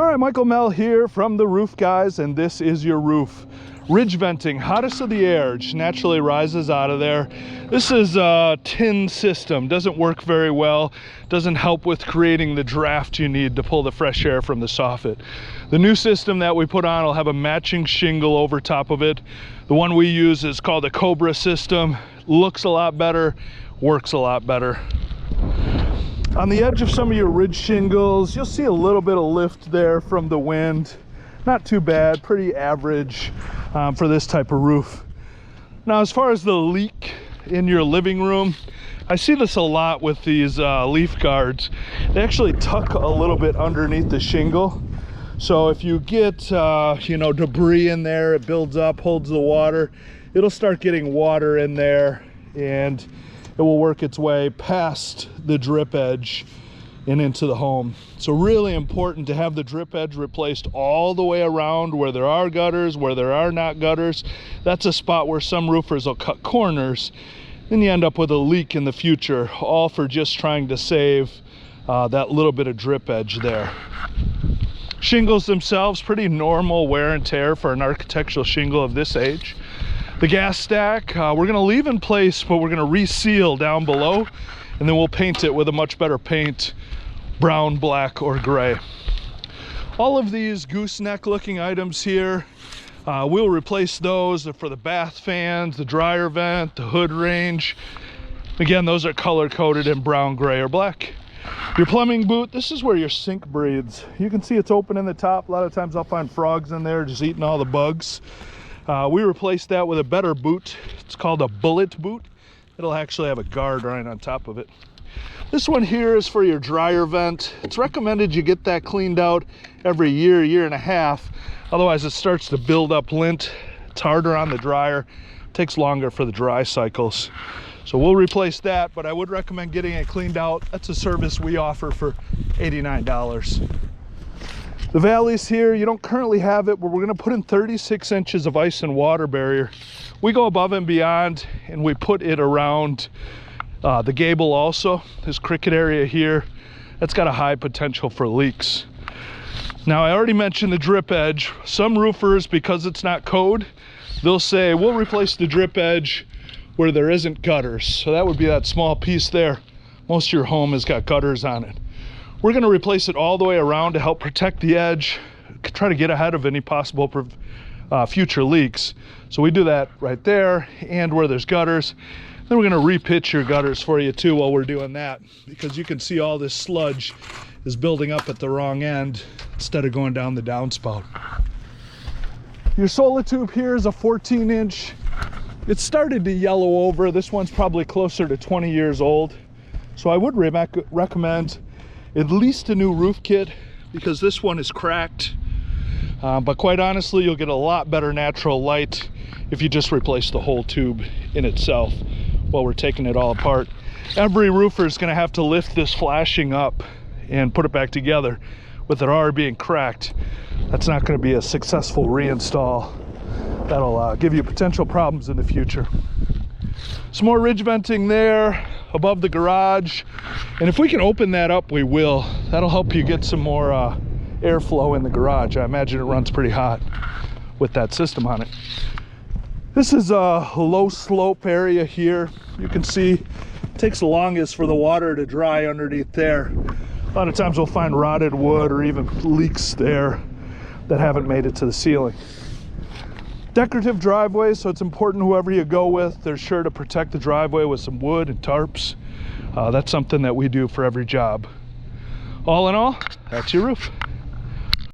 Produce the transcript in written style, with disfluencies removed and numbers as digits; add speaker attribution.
Speaker 1: All right, Michael Mell here from The Roof Guys, and this is your roof. Ridge venting, hottest of the air, just naturally rises out of there. This is a tin system, doesn't work very well, doesn't help with creating the draft you need to pull the fresh air from the soffit. The new system that we put on will have a matching shingle over top of it. The one we use is called the Cobra system. Looks a lot better, works a lot better. On the edge of some of your ridge shingles, you'll see a little bit of lift there from the wind. Not too bad, pretty average for this type of roof. Now, as far as the leak in your living room, I see this a lot with these leaf guards. They actually tuck a little bit underneath the shingle. So if you get debris in there, it builds up, holds the water. It'll start getting water in there, and it will work its way past the drip edge and into the home. So really important to have the drip edge replaced all the way around where there are gutters, where there are not gutters. That's a spot where some roofers will cut corners. Then you end up with a leak in the future, all for just trying to save that little bit of drip edge there. Shingles themselves, pretty normal wear and tear for an architectural shingle of this age. The gas stack, we're gonna leave in place, but we're gonna reseal down below, and then we'll paint it with a much better paint, brown, black, or gray. All of these gooseneck looking items here, we'll replace those for the bath fans, the dryer vent, the hood range. Again, those are color coded in brown, gray, or black. Your plumbing boot, this is where your sink breathes. You can see it's open in the top. A lot of times I'll find frogs in there just eating all the bugs. We replaced that with a better boot. It's called a bullet boot. It'll actually have a guard right on top of it. This one here is for your dryer vent. It's recommended you get that cleaned out every year, year and a half. Otherwise it starts to build up lint. It's harder on the dryer. It takes longer for the dry cycles. So we'll replace that, but I would recommend getting it cleaned out. That's a service we offer for $89. The valleys here, you don't currently have it, but we're gonna put in 36 inches of ice and water barrier. We go above and beyond, and we put it around the gable also. This cricket area here, that's got a high potential for leaks. Now, I already mentioned the drip edge. Some roofers, because it's not code, they'll say, we'll replace the drip edge where there isn't gutters. So that would be that small piece there. Most of your home has got gutters on it. We're gonna replace it all the way around to help protect the edge, try to get ahead of any possible future leaks. So we do that right there and where there's gutters. Then we're gonna repitch your gutters for you too while we're doing that, because you can see all this sludge is building up at the wrong end instead of going down the downspout. Your Solitube here is a 14-inch. It started to yellow over. This one's probably closer to 20 years old. So I would recommend at least a new roof kit, because this one is cracked. But quite honestly, you'll get a lot better natural light if you just replace the whole tube in itself while we're taking it all apart. Every roofer is gonna have to lift this flashing up and put it back together. With it already being cracked, that's not gonna be a successful reinstall. That'll give you potential problems in the future. Some more ridge venting there above the garage, and if we can open that up, we will. That'll help you get some more airflow in the garage. I imagine it runs pretty hot with that system on it. This is a low slope area here. You can see it takes the longest for the water to dry underneath there. A lot of times we'll find rotted wood or even leaks there that haven't made it to the ceiling. Decorative driveways, so it's important whoever you go with, they're sure to protect the driveway with some wood and tarps. That's something that we do for every job. All in all, that's your roof.